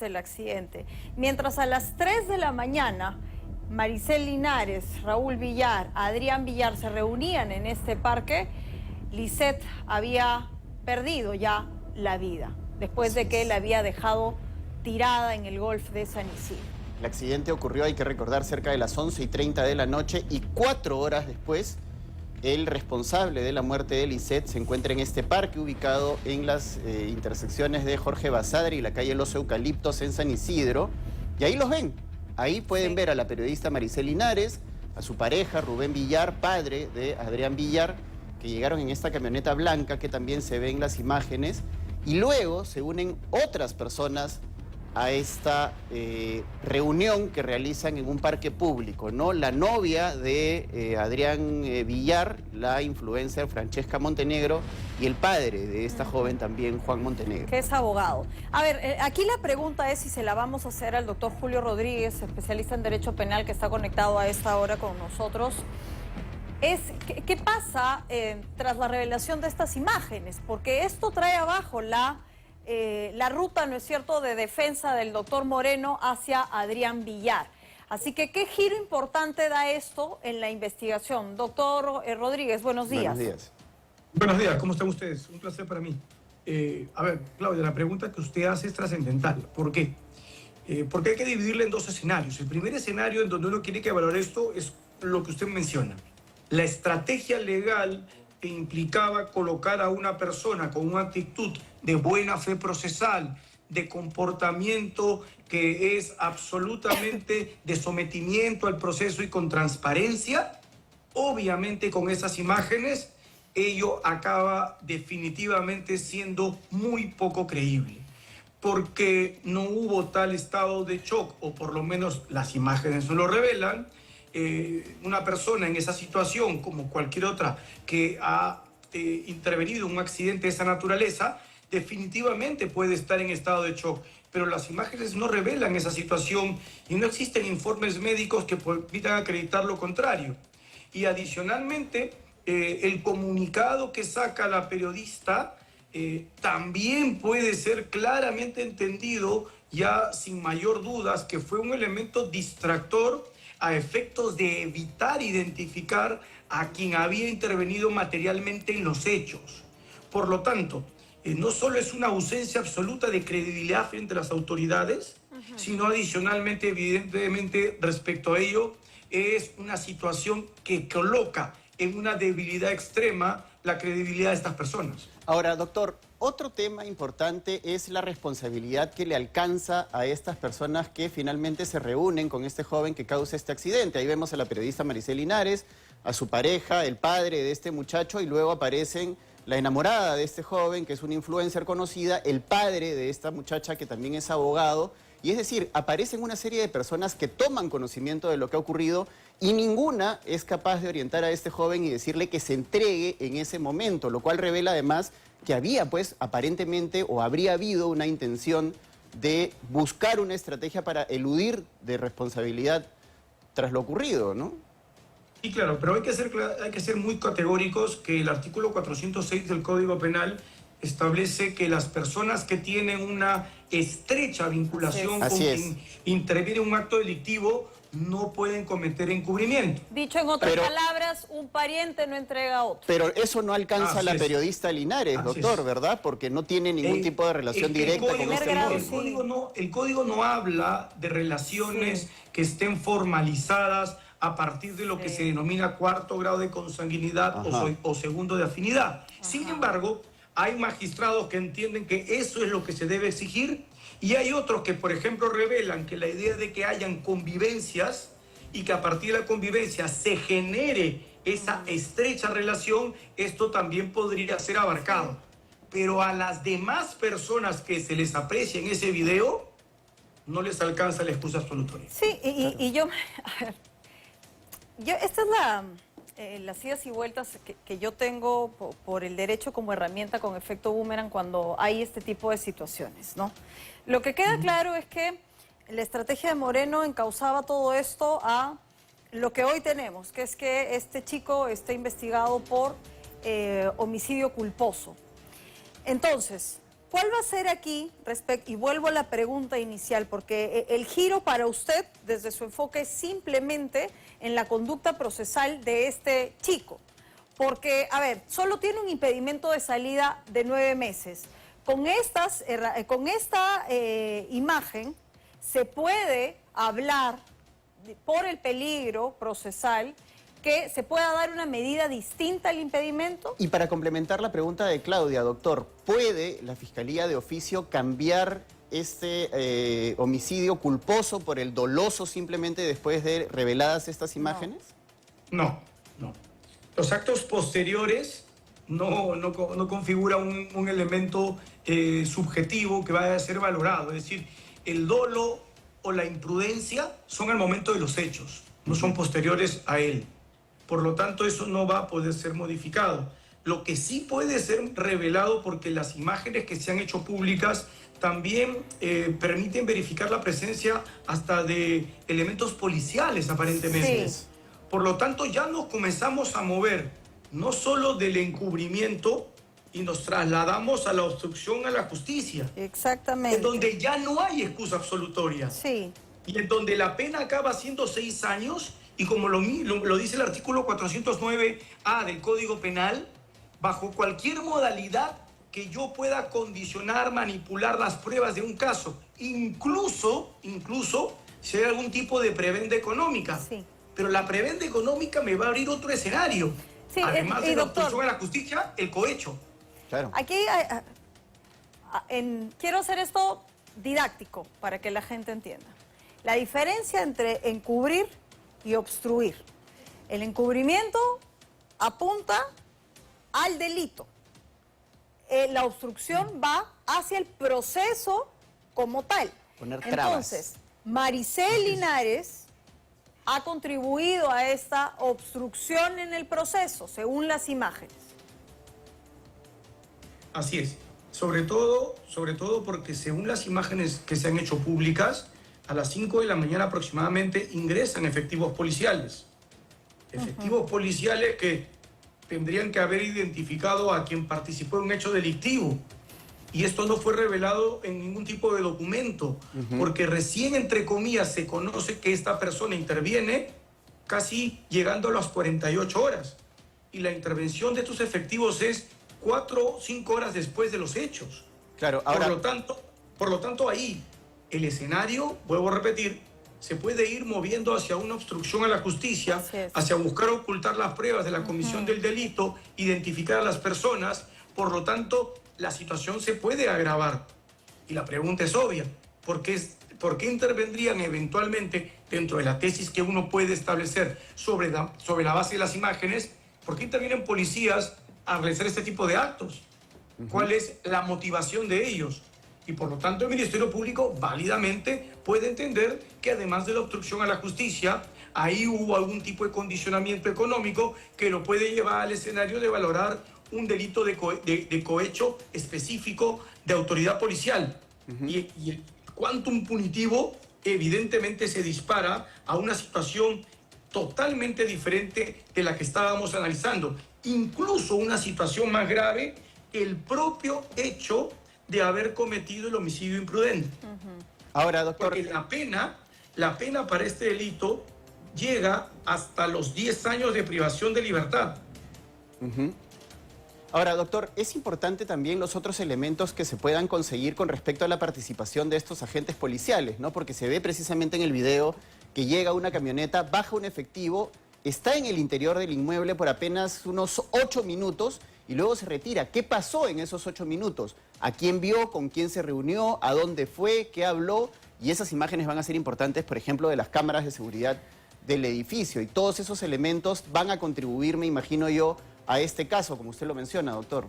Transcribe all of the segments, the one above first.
el accidente. Mientras a las 3 de la mañana, Maricel Linares, Raúl Villar, Adrián Villar se reunían en este parque, Lisette había perdido ya la vida, después de que la había dejado tirada en el Golf de San Isidro. El accidente ocurrió, hay que recordar, cerca de las 11:30 de la noche y 4 horas después, el responsable de la muerte de Lisette se encuentra en este parque ubicado en las intersecciones de Jorge Basadre y la calle Los Eucaliptos en San Isidro. Y ahí los ven. Ahí pueden ver a la periodista Maricel Linares, a su pareja Rubén Villar, padre de Adrián Villar, que llegaron en esta camioneta blanca que también se ven las imágenes. Y luego se unen otras personas a esta reunión que realizan en un parque público, ¿no? La novia de Adrián Villar, la influencer Francesca Montenegro, y el padre de esta joven también, Juan Montenegro. Que es abogado. A ver, aquí la pregunta es, y se la vamos a hacer al doctor Julio Rodríguez, especialista en Derecho Penal, que está conectado a esta hora con nosotros, es ¿qué pasa tras la revelación de estas imágenes? Porque esto trae abajo la ruta, ¿no es cierto?, de defensa del doctor Moreno hacia Adrián Villar. Así que, ¿qué giro importante da esto en la investigación? Doctor Rodríguez, buenos días. Buenos días. Buenos días, ¿cómo están ustedes? Un placer para mí. A ver, Claudia, la pregunta que usted hace es trascendental. ¿Por qué? Porque hay que dividirla en dos escenarios. El primer escenario en donde uno tiene que valorar esto es lo que usted menciona. La estrategia legal que implicaba colocar a una persona con una actitud de buena fe procesal, de comportamiento que es absolutamente de sometimiento al proceso y con transparencia, obviamente con esas imágenes, ello acaba definitivamente siendo muy poco creíble, porque no hubo tal estado de shock, o por lo menos las imágenes no lo revelan. Una persona en esa situación, como cualquier otra que ha intervenido en un accidente de esa naturaleza, definitivamente puede estar en estado de shock, pero las imágenes no revelan esa situación y no existen informes médicos que permitan acreditar lo contrario. Y adicionalmente, el comunicado que saca la periodista también puede ser claramente entendido, ya sin mayor dudas, que fue un elemento distractor a efectos de evitar identificar a quien había intervenido materialmente en los hechos. Por lo tanto, no solo es una ausencia absoluta de credibilidad frente a las autoridades, sino adicionalmente, evidentemente, respecto a ello, es una situación que coloca en una debilidad extrema la credibilidad de estas personas. Ahora, doctor, otro tema importante es la responsabilidad que le alcanza a estas personas que finalmente se reúnen con este joven que causa este accidente. Ahí vemos a la periodista Maricel Linares, a su pareja, el padre de este muchacho, y luego aparecen la enamorada de este joven, que es una influencer conocida, el padre de esta muchacha, que también es abogado. Y es decir, aparecen una serie de personas que toman conocimiento de lo que ha ocurrido y ninguna es capaz de orientar a este joven y decirle que se entregue en ese momento, lo cual revela además que había, pues, aparentemente, o habría habido una intención de buscar una estrategia para eludir de responsabilidad tras lo ocurrido, ¿no? Sí, claro, pero hay que ser muy categóricos que el artículo 406 del Código Penal establece que las personas que tienen una estrecha vinculación con quien interviene en un acto delictivo no pueden cometer encubrimiento. Dicho en otras palabras, un pariente no entrega a otro. Pero eso no alcanza a la periodista Linares, doctor, ¿verdad? Porque no tiene ningún tipo de relación directa con este móvil. El código no habla de relaciones que estén formalizadas a partir de lo que se denomina cuarto grado de consanguinidad o segundo de afinidad. Sin embargo, hay magistrados que entienden que eso es lo que se debe exigir y hay otros que, por ejemplo, revelan que la idea de que hayan convivencias y que a partir de la convivencia se genere esa estrecha relación, esto también podría ser abarcado. Pero a las demás personas que se les aprecia en ese video, no les alcanza la excusa absolutoria. Sí, y yo... A ver, esta es las idas y vueltas que yo tengo por el derecho como herramienta con efecto boomerang cuando hay este tipo de situaciones, ¿no? Lo que queda claro es que la estrategia de Moreno encauzaba todo esto a lo que hoy tenemos, que es que este chico está investigado por homicidio culposo. Entonces, ¿cuál va a ser aquí, y vuelvo a la pregunta inicial, porque el giro para usted, desde su enfoque, es simplemente en la conducta procesal de este chico? Porque, a ver, solo tiene un impedimento de salida de 9 meses. Con esta imagen se puede hablar, por el peligro procesal, que se pueda dar una medida distinta al impedimento. Y para complementar la pregunta de Claudia, doctor, ¿puede la Fiscalía de Oficio cambiar este homicidio culposo por el doloso simplemente después de reveladas estas imágenes? No. Los actos posteriores no configura un elemento subjetivo que vaya a ser valorado. Es decir, el dolo o la imprudencia son al momento de los hechos, no son posteriores a él. Por lo tanto, eso no va a poder ser modificado. Lo que sí puede ser revelado, porque las imágenes que se han hecho públicas también permiten verificar la presencia hasta de elementos policiales, aparentemente. Sí. Por lo tanto, ya nos comenzamos a mover no solo del encubrimiento y nos trasladamos a la obstrucción a la justicia. Exactamente. En donde ya no hay excusa absolutoria. Sí. Y en donde la pena acaba siendo 6 años, y como lo dice el artículo 409A del Código Penal, bajo cualquier modalidad que yo pueda condicionar, manipular las pruebas de un caso, incluso si hay algún tipo de prebenda económica. Sí. Pero la prebenda económica me va a abrir otro escenario. Sí, además de la doctor, obstrucción a la justicia, el cohecho. Claro. Aquí quiero hacer esto didáctico para que la gente entienda. La diferencia entre encubrir y obstruir. El encubrimiento apunta al delito. La obstrucción va hacia el proceso como tal. Poner trabas. Entonces, Maricel Linares ha contribuido a esta obstrucción en el proceso, según las imágenes. Así es. Sobre todo porque según las imágenes que se han hecho públicas, a las 5 de la mañana aproximadamente ingresan efectivos policiales. Efectivos policiales que tendrían que haber identificado a quien participó en un hecho delictivo. Y esto no fue revelado en ningún tipo de documento, porque recién, entre comillas, se conoce que esta persona interviene casi llegando a las 48 horas. Y la intervención de estos efectivos es 4 o 5 horas después de los hechos. Claro, ahora... Por lo tanto, ahí el escenario, vuelvo a repetir, se puede ir moviendo hacia una obstrucción a la justicia, hacia buscar ocultar las pruebas de la comisión del delito, identificar a las personas. Por lo tanto, la situación se puede agravar. Y la pregunta es obvia. ¿Por qué intervendrían eventualmente dentro de la tesis que uno puede establecer sobre la base de las imágenes? ¿Por qué intervienen policías a realizar este tipo de actos? ¿Cuál es la motivación de ellos? Y por lo tanto el Ministerio Público válidamente puede entender que además de la obstrucción a la justicia, ahí hubo algún tipo de condicionamiento económico que lo puede llevar al escenario de valorar un delito de cohecho específico de autoridad policial. Y el quantum punitivo evidentemente se dispara a una situación totalmente diferente de la que estábamos analizando. Incluso una situación más grave que el propio hecho de haber cometido el homicidio imprudente. Ahora, doctor... Porque la pena para este delito llega hasta los 10 años de privación de libertad. Ahora, doctor, es importante también los otros elementos que se puedan conseguir con respecto a la participación de estos agentes policiales, ¿no? Porque se ve precisamente en el video que llega una camioneta, baja un efectivo, está en el interior del inmueble por apenas unos 8 minutos y luego se retira. ¿Qué pasó en esos 8 minutos? ¿A quién vio? ¿Con quién se reunió? ¿A dónde fue? ¿Qué habló? Y esas imágenes van a ser importantes, por ejemplo, de las cámaras de seguridad del edificio. Y todos esos elementos van a contribuir, me imagino yo, a este caso, como usted lo menciona, doctor.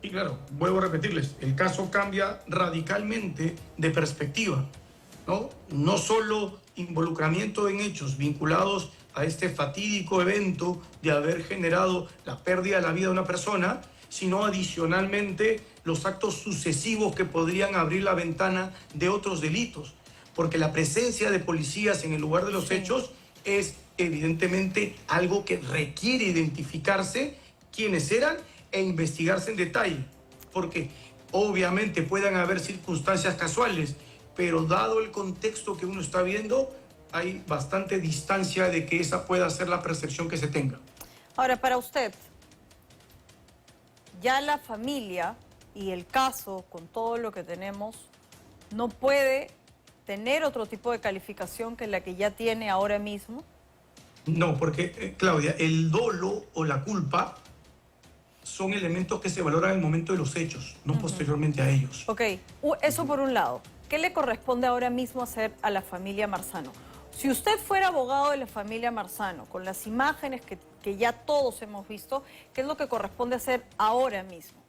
Y claro, vuelvo a repetirles, el caso cambia radicalmente de perspectiva, ¿no? No solo involucramiento en hechos vinculados a este fatídico evento de haber generado la pérdida de la vida de una persona, sino adicionalmente los actos sucesivos que podrían abrir la ventana de otros delitos. Porque la presencia de policías en el lugar de los hechos es evidentemente algo que requiere identificarse quiénes eran e investigarse en detalle. Porque Obviamente puedan haber circunstancias casuales, pero dado el contexto que uno está viendo, hay bastante distancia de que esa pueda ser la percepción que se tenga. Ahora, para usted, ya la familia y el caso, con todo lo que tenemos, no puede tener otro tipo de calificación que la que ya tiene ahora mismo. No, porque, Claudia, el dolo o la culpa son elementos que se valoran en el momento de los hechos, no posteriormente a ellos. Ok, eso por un lado. ¿Qué le corresponde ahora mismo hacer a la familia Marzano? Si usted fuera abogado de la familia Marzano, con las imágenes que ya todos hemos visto, ¿qué es lo que corresponde hacer ahora mismo?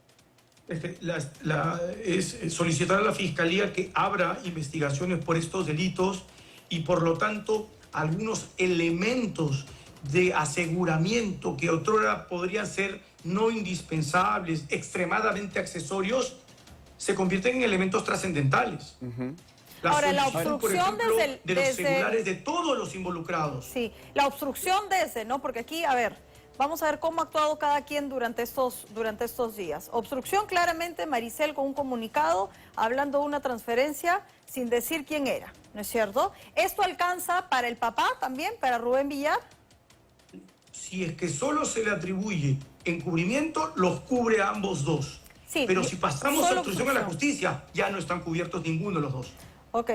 Es solicitar a la Fiscalía que abra investigaciones por estos delitos y, por lo tanto, algunos elementos de aseguramiento que otrora podrían ser no indispensables, extremadamente accesorios, se convierten en elementos trascendentales. Ahora, la solicitud, por obstrucción ejemplo, desde de los celulares de todos los involucrados. Sí, la obstrucción desde, ¿no? Porque aquí, a ver, vamos a ver cómo ha actuado cada quien durante estos días. Obstrucción, claramente, Maricel con un comunicado hablando de una transferencia sin decir quién era, ¿no es cierto? ¿Esto alcanza para el papá también, para Rubén Villar? Si es que solo se le atribuye encubrimiento, los cubre a ambos dos. Sí, pero si pasamos a solo obstrucción a la justicia, ya no están cubiertos ninguno de los dos. Ok.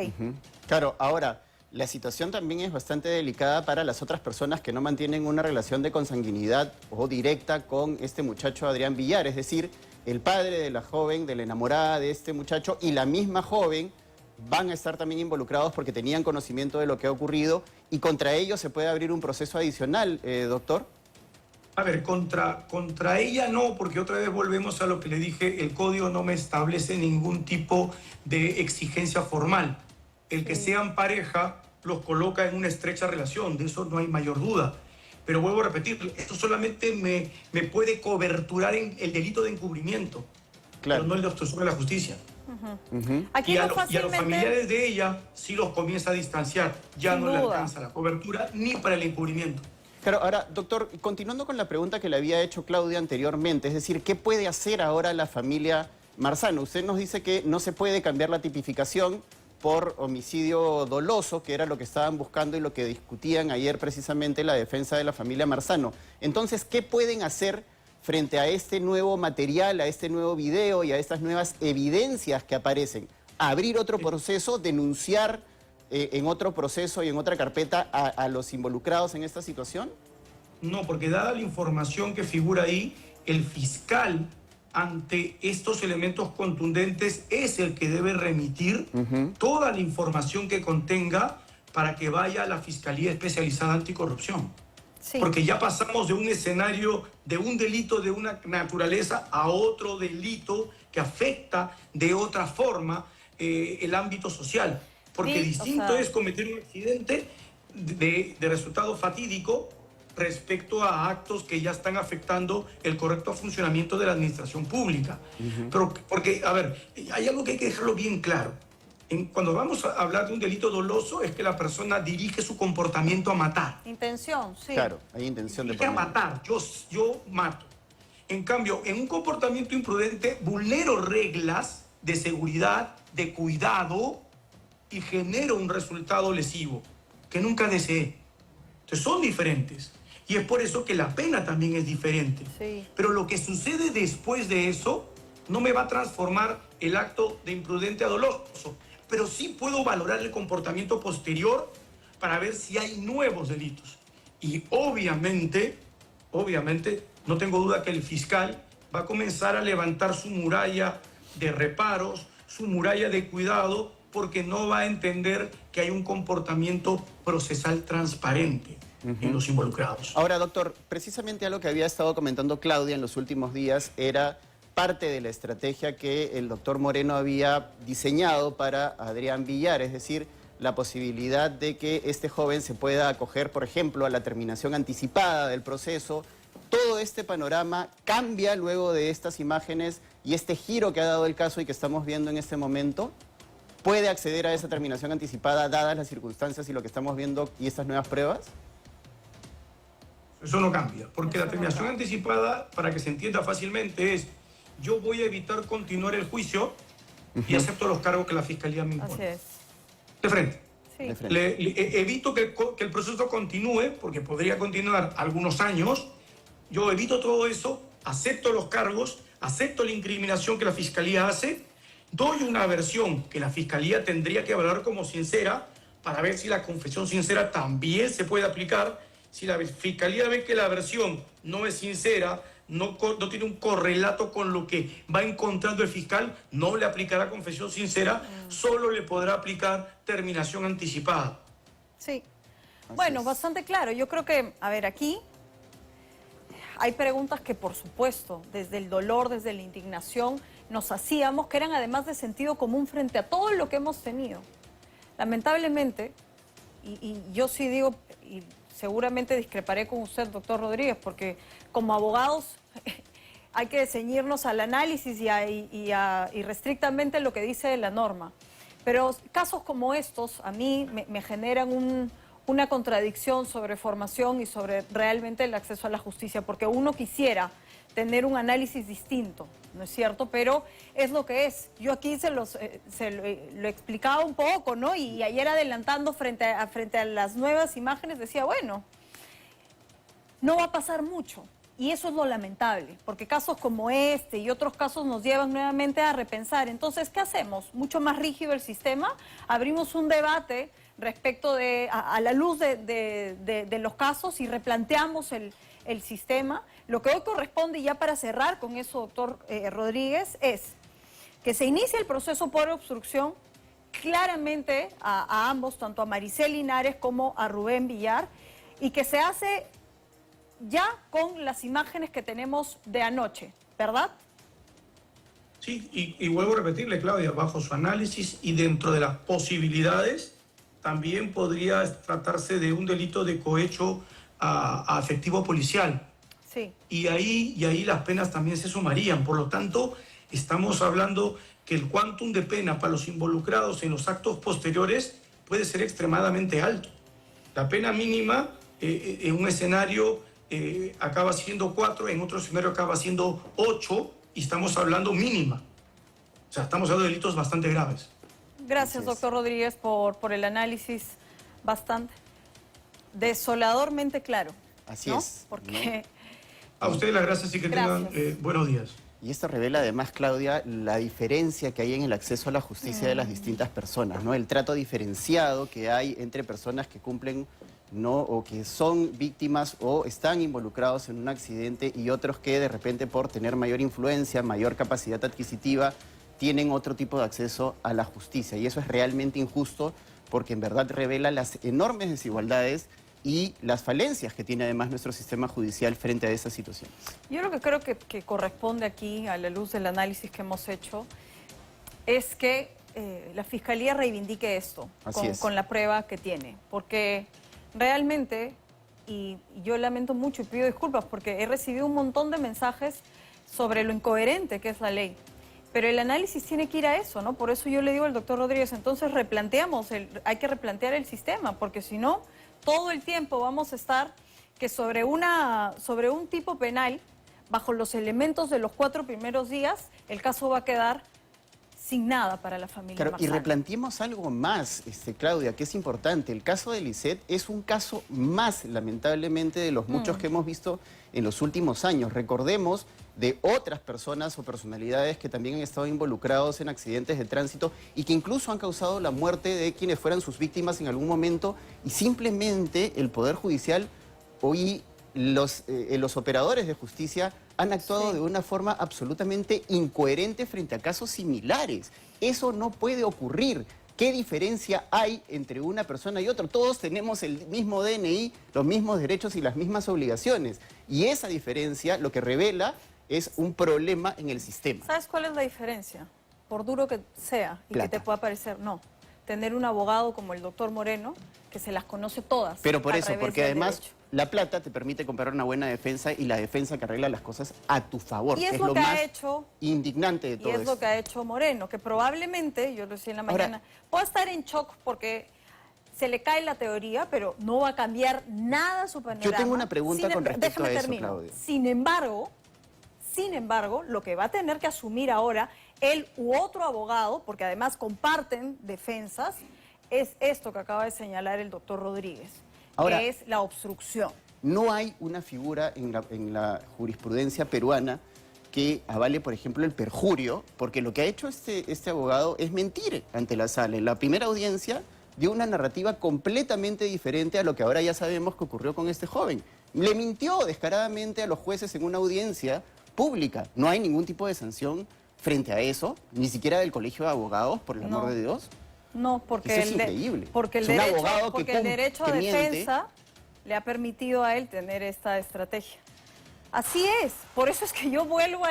Claro, ahora, la situación también es bastante delicada para las otras personas que no mantienen una relación de consanguinidad o directa con este muchacho Adrián Villar, es decir, el padre de la joven, de la enamorada de este muchacho y la misma joven van a estar también involucrados porque tenían conocimiento de lo que ha ocurrido y contra ellos se puede abrir un proceso adicional, doctor. A ver, contra ella no, porque otra vez volvemos a lo que le dije, el código no me establece ningún tipo de exigencia formal. El que sean pareja los coloca en una estrecha relación, de eso no hay mayor duda. Pero vuelvo a repetir, esto solamente me puede coberturar en el delito de encubrimiento, Claro. pero no el de obstrucción a la justicia. Aquí Y a no los familiares de ella sí los comienza a distanciar, ya Sin no le duda. alcanza la cobertura ni para el encubrimiento. Claro, ahora, doctor, continuando con la pregunta que le había hecho Claudia anteriormente, es decir, ¿qué puede hacer ahora la familia Marzano? Usted nos dice que no se puede cambiar la tipificación por homicidio doloso, que era lo que estaban buscando y lo que discutían ayer precisamente la defensa de la familia Marzano. Entonces, ¿qué pueden hacer frente a este nuevo material, a este nuevo video y a estas nuevas evidencias que aparecen? ¿Abrir otro proceso, denunciar en otro proceso y en otra carpeta a los involucrados en esta situación? No, porque dada la información que figura ahí, el fiscal ante estos elementos contundentes es el que debe remitir toda la información que contenga para que vaya a la Fiscalía Especializada Anticorrupción. Sí. Porque ya pasamos de un escenario, de un delito de una naturaleza a otro delito que afecta de otra forma el ámbito social. Porque Sí, distinto es cometer un accidente de resultado fatídico respecto a actos que ya están afectando el correcto funcionamiento de la administración pública. Pero, porque, a ver, hay algo que hay que dejarlo bien claro. Cuando vamos a hablar de un delito doloso es que la persona dirige su comportamiento a matar. Intención, sí. Claro, hay intención de Dirige a poner. matar, yo mato. En cambio, en un comportamiento imprudente vulnero reglas de seguridad, de cuidado y genero un resultado lesivo que nunca deseé. Entonces son diferentes. Y es por eso que la pena también es diferente. Sí. Pero lo que sucede después de eso no me va a transformar el acto de imprudente a doloso. Pero sí puedo valorar el comportamiento posterior para ver si hay nuevos delitos. Y obviamente, no tengo duda que el fiscal va a comenzar a levantar su muralla de reparos, su muralla de cuidado, porque no va a entender que hay un comportamiento procesal transparente en los involucrados. Ahora, doctor, precisamente algo que había estado comentando Claudia en los últimos días era parte de la estrategia que el doctor Moreno había diseñado para Adrián Villar, es decir, la posibilidad de que este joven se pueda acoger, por ejemplo, a la terminación anticipada del proceso. Todo este panorama cambia luego de estas imágenes y este giro que ha dado el caso y que estamos viendo en este momento. ¿Puede acceder a esa terminación anticipada dadas las circunstancias y lo que estamos viendo y estas nuevas pruebas? Eso no cambia, porque la terminación anticipada, para que se entienda fácilmente, es yo voy a evitar continuar el juicio y acepto los cargos que la Fiscalía me impone. Así es. De frente. Sí. De frente. Evito que el proceso continúe, porque podría continuar algunos años. Yo evito todo eso, acepto los cargos, acepto la incriminación que la Fiscalía hace, doy una versión que la Fiscalía tendría que valorar como sincera para ver si la confesión sincera también se puede aplicar. Si la Fiscalía ve que la versión no es sincera, no tiene un correlato con lo que va encontrando el fiscal, no le aplicará confesión sincera, solo le podrá aplicar terminación anticipada. Sí. Así Bueno, es. bastante claro. Yo creo que, a ver, aquí hay preguntas que, por supuesto, desde el dolor, desde la indignación, nos hacíamos, que eran además de sentido común frente a todo lo que hemos tenido. Lamentablemente, y yo sí digo, y seguramente discreparé con usted, doctor Rodríguez, porque como abogados hay que ceñirnos al análisis y restrictamente lo que dice la norma. Pero casos como estos a mí me generan una contradicción sobre formación y sobre realmente el acceso a la justicia, porque uno quisiera tener un análisis distinto, ¿no es cierto? Pero es lo que es. Yo aquí lo explicaba un poco, ¿no? Y ayer adelantando frente a las nuevas imágenes decía, bueno, no va a pasar mucho. Y eso es lo lamentable, porque casos como este y otros casos nos llevan nuevamente a repensar. Entonces, ¿qué hacemos? Mucho más rígido el sistema, abrimos un debate respecto a la luz de los casos y replanteamos el sistema. Lo que hoy corresponde, y ya para cerrar con eso, doctor Rodríguez, es que se inicie el proceso por obstrucción claramente a ambos, tanto a Maricel Linares como a Rubén Villar, y que se hace ya con las imágenes que tenemos de anoche, ¿verdad? Sí, y vuelvo a repetirle, Claudia, bajo su análisis y dentro de las posibilidades, también podría tratarse de un delito de cohecho a efectivo policial. Sí. Y ahí las penas también se sumarían. Por lo tanto, estamos hablando que el quantum de pena para los involucrados en los actos posteriores puede ser extremadamente alto. La pena mínima en un escenario acaba siendo 4, en otro escenario acaba siendo 8, y estamos hablando mínima. O sea, estamos hablando de delitos bastante graves. Gracias, doctor Rodríguez, por el análisis bastante desoladormente claro. Así ¿no? es. Porque... A ustedes las gracias y que tengan buenos días. Y esto revela además, Claudia, la diferencia que hay en el acceso a la justicia de las distintas personas, ¿no? El trato diferenciado que hay entre personas que cumplen, ¿no?, o que son víctimas o están involucrados en un accidente, y otros que de repente por tener mayor influencia, mayor capacidad adquisitiva, tienen otro tipo de acceso a la justicia. Y eso es realmente injusto, porque en verdad revela las enormes desigualdades y las falencias que tiene además nuestro sistema judicial frente a esas situaciones. Yo lo que creo que corresponde aquí, a la luz del análisis que hemos hecho, es que la Fiscalía reivindique esto con la prueba que tiene. Porque realmente, y yo lamento mucho y pido disculpas porque he recibido un montón de mensajes sobre lo incoherente que es la ley. Pero el análisis tiene que ir a eso, ¿no? Por eso yo le digo al doctor Rodríguez, entonces hay que replantear el sistema, porque si no, todo el tiempo vamos a estar que sobre un tipo penal, bajo los elementos de los 4 primeros días, el caso va a quedar sin nada para la familia Claro, y Marzano. replanteemos algo más, Claudia, que es importante. El caso de Lisette es un caso más, lamentablemente, de los muchos que hemos visto en los últimos años. Recordemos de otras personas o personalidades que también han estado involucrados en accidentes de tránsito y que incluso han causado la muerte de quienes fueran sus víctimas en algún momento, y simplemente el Poder Judicial hoy los operadores de justicia han actuado de una forma absolutamente incoherente frente a casos similares. Eso no puede ocurrir. ¿Qué diferencia hay entre una persona y otra? Todos tenemos el mismo DNI, los mismos derechos y las mismas obligaciones. Y esa diferencia lo que revela es un problema en el sistema. ¿Sabes cuál es la diferencia? Por duro que sea y Plata. que te pueda parecer, no. Tener un abogado como el doctor Moreno, que se las conoce todas. Pero por al eso, revés porque del además derecho. la plata te permite comprar una buena defensa, y la defensa que arregla las cosas a tu favor. Y es Es lo lo que más ha hecho indignante de Y todo es esto. lo que ha hecho Moreno, que probablemente, yo lo decía en la Ahora, mañana, puede estar en shock porque se le cae la teoría, pero no va a cambiar nada su panorama. Yo tengo una pregunta con respecto a eso, Claudia. Sin embargo, lo que va a tener que asumir ahora él u otro abogado, porque además comparten defensas, es esto que acaba de señalar el doctor Rodríguez, Ahora, que es la obstrucción. No hay una figura en la jurisprudencia peruana que avale, por ejemplo, el perjurio, porque lo que ha hecho este abogado es mentir ante la sala. En la primera audiencia dio una narrativa completamente diferente a lo que ahora ya sabemos que ocurrió con este joven. Le mintió descaradamente a los jueces en una audiencia pública. No hay ningún tipo de sanción frente a eso, ni siquiera del Colegio de Abogados, por el amor de Dios. No, porque Eso es increíble. Porque el Es un derecho, abogado porque que el derecho a miente. defensa le ha permitido a él tener esta estrategia. Así es, por eso es que yo vuelvo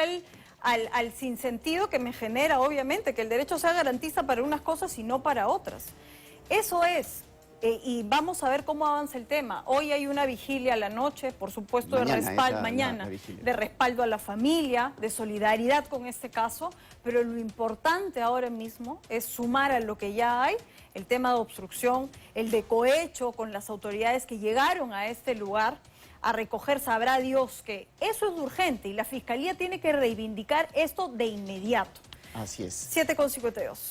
al sinsentido que me genera, obviamente, que el derecho sea garantista para unas cosas y no para otras. Eso es, y vamos a ver cómo avanza el tema. Hoy hay una vigilia a la noche, por supuesto, Mañana de respaldo a la familia, de solidaridad con este caso, pero lo importante ahora mismo es sumar a lo que ya hay, el tema de obstrucción, el de cohecho con las autoridades que llegaron a este lugar a recoger, sabrá Dios que eso es urgente y la Fiscalía tiene que reivindicar esto de inmediato. Así es. 7:52.